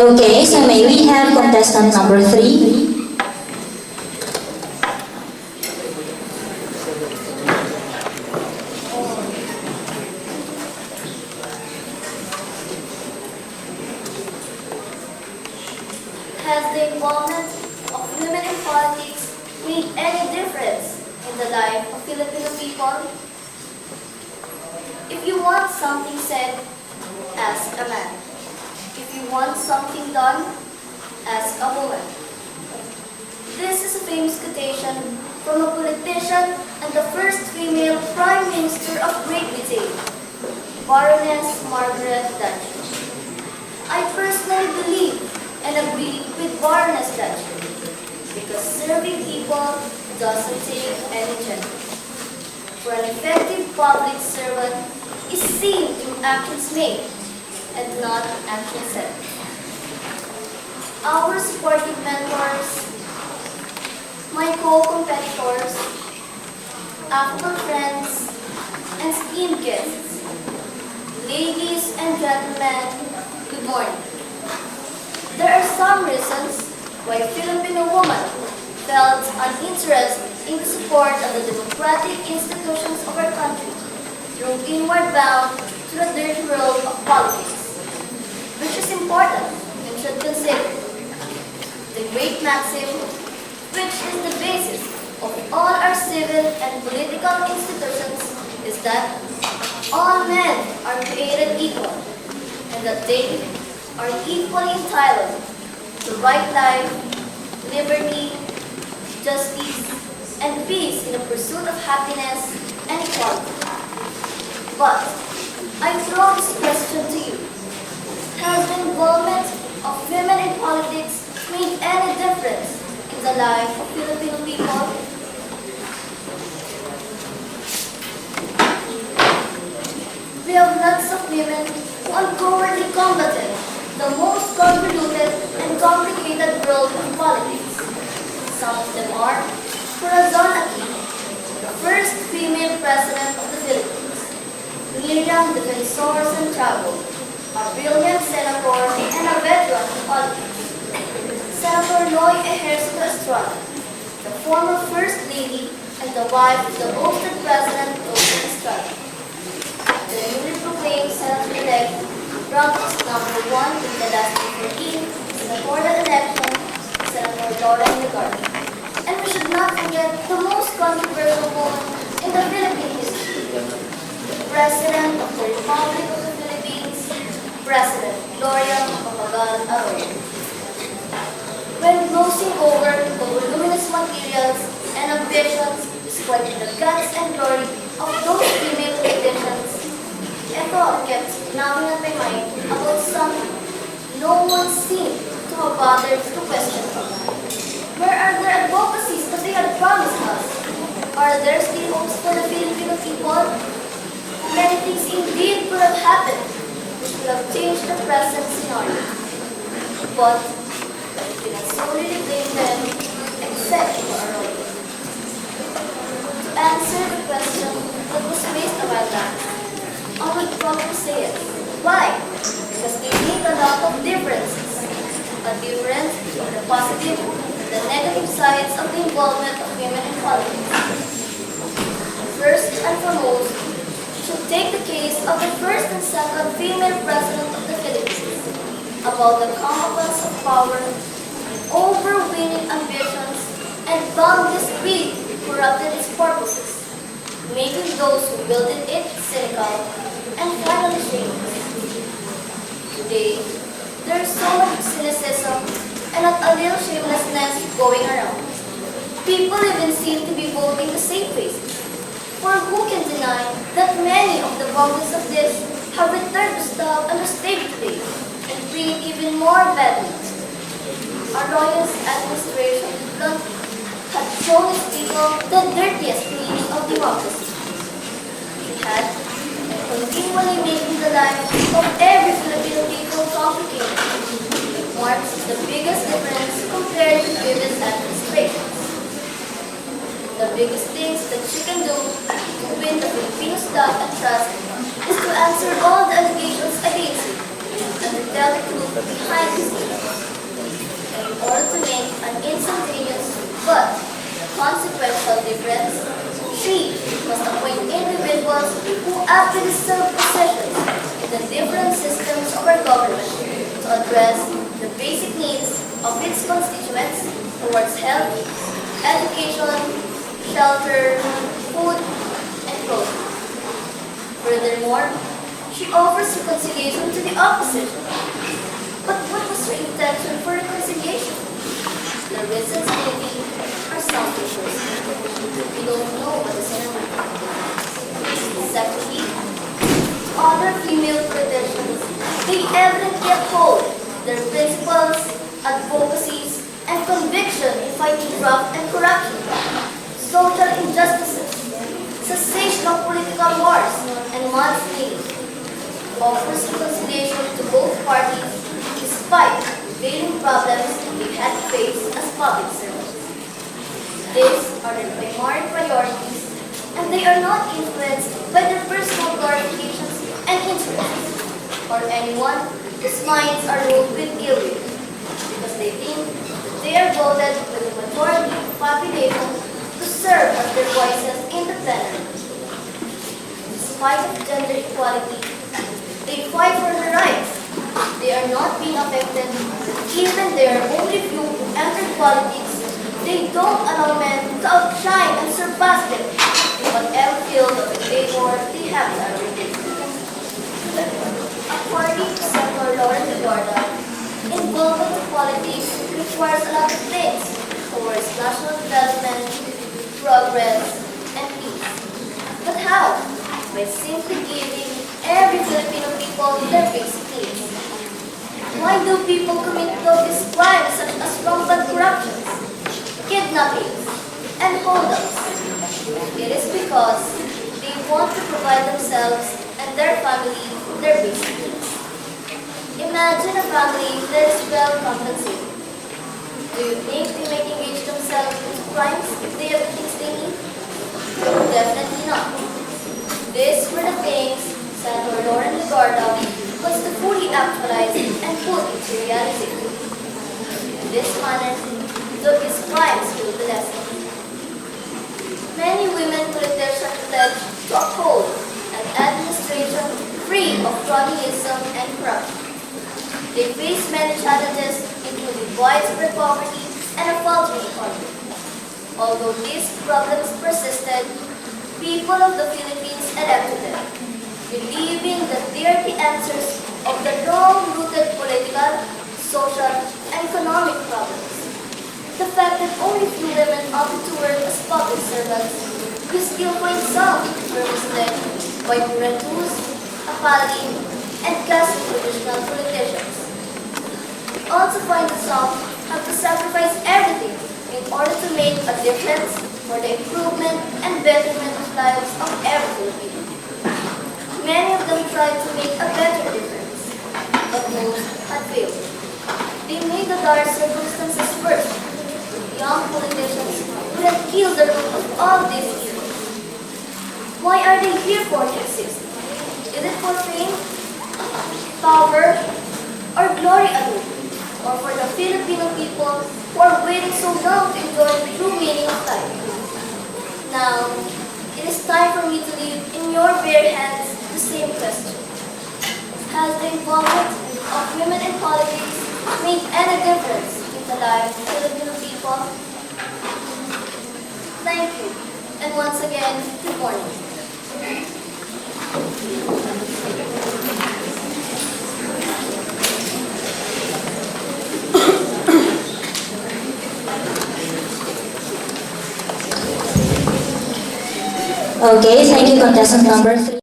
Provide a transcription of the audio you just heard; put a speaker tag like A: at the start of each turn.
A: Okay, so may we have contestant number 3?
B: Has the involvement of women in politics made any difference in the life of Filipino people? If you want something said, ask a man. If you want something done, ask a woman. This is a famous quotation from a politician and the first female Prime Minister of Great Britain, Baroness Margaret Thatcher. I personally believe and agree with Baroness Thatcher because serving people doesn't take any gender. For an effective public servant is seen in actions made and not actions said. Our supportive mentors, my co-competitors, affable friends, and esteemed guests, ladies and gentlemen, good morning. There are some reasons why Filipino women felt an interest in the support of the democratic institutions of our country through inward bound to the dirty world of politics, which is important and should consider. The great maxim, which is the basis of all our civil and political institutions, is that all men are created equal and that they are equally entitled to right life, liberty, justice, and peace in the pursuit of happiness and equality. But I throw this question to you. Has the involvement of women in politics made any difference in the life of Filipino people? We have lots of women who uncoverdly combated the most convoluted and complicated world of politics. Some of them are Corazon Aquino, the first female president of the Philippines; Miriam Defensor Santiago, a brilliant senator and a veteran of politics; Senator Noy Ejercito Estrada, the former First Lady and the wife of the ousted President Jose Estrada; the newly proclaimed Senator-elect, ranked as number 1 in the last 2014 senatorial election, Senator Lauren Legarda. And we should not forget the most controversial woman in the Philippine history, the President of the Republic of the Philippines, President Gloria Macapagal Arroyo. When glossing over the voluminous materials and ambitions describing the guts and glory of those female politicians, a thought kept gnawing at my mind about something no one seemed to have bothered to question. Where are their advocacies that they had promised us? Are there still hopes for the Filipino people? Many things indeed could have happened which would have changed the present scenario. But we cannot solely blame them except for our role. To answer the question that was raised a while back, I would probably say it. Why? Because they make a lot of differences. A difference between the positive and the negative sides of the involvement of women in politics. First and foremost, we should take the case of the first and second female president of the Philippines about the comeuppance of power, overweening ambitions, and boundless greed corrupted its purposes, making those who wielded it cynical and finally shameless. Today, there is so much cynicism and not a little shamelessness going around. People even seem to be voting the same faces. For who can deny that many of the voters of this have returned to stop under state today and bring even more bad news? Our lawyer's administration bluntly had shown its people the dirtiest meaning of democracy. It had continually making the life of every Filipino people complicated. It marks the biggest difference compared to previous administrations. The biggest things that she can do to win the Filipino stock and trust is to answer all the allegations against you and to tell the truth behind the scenes. actively serve positions in the different systems of our government to address the basic needs of its constituents towards health, education, shelter, food, and clothing. Furthermore, she offers reconciliation to the opposition. But what was her intention for reconciliation? The reasons maybe are self-interest. We don't know what is in her mind. Secondly, other female politicians, they evidently uphold their principles, advocacies, and conviction in fighting graft and corruption, social injustices, cessation of political wars, and mudslinging. Offers reconciliation to both parties despite prevailing problems they had to face as public servants. These are their primary priorities, and they are not influenced by their personal glorifications and interests, or anyone whose minds are ruled with ill will, because they think that they are voted by the majority of the population to serve as their voices in the plenary. Despite of gender equality, they fight for their rights. They are not being affected, even their only few who entered politics. They don't allow men to outshine and surpass them in whatever field of labor they have to undertake. According to Senator Lauren Legarda, involvement in politics requires a lot of things towards national development, progress, and peace. But how? By simply giving every Filipino people their basic needs. Why do people commit these crimes such as rampant corruptions, kidnappings, and holdups? It is because they want to provide themselves and their family their basic needs. Imagine a family that is well compensated. Do you think they may engage themselves into crimes if they have the things they need? Definitely not. These were the things Senator Lauren Legarda wants to fully actualize and put into reality. In this manner, though his crimes will be lessened. Many women politicians pledge to uphold an administration free of cronyism and corruption. They face many challenges, including widespread poverty and a faltering economy. Although these problems persisted, people of the Philippines elected them, believing that they are the answers of the long-rooted political, social, and economic problems. The fact that only few women opted to work as public servants, we still find some were misled by Juventus, Apali, and classic traditional politicians. We also find that some have to sacrifice everything in order to make a difference for the improvement and betterment of lives of every Filipino. Many of them tried to make a better difference, but most had failed. They made the dire circumstances worse. Young politicians who had killed the root of all these evils. Why are they here for to exist? Is it for fame, power, or glory alone? Or for the Filipino people who are waiting so long to enjoy the true meaning of life? Now, it is time for me to leave in your bare hands the same question. Has the involvement of women in politics made any difference in the lives of Filipino people? Thank you, and once again, good morning.
A: Okay, thank you, contestant number 3.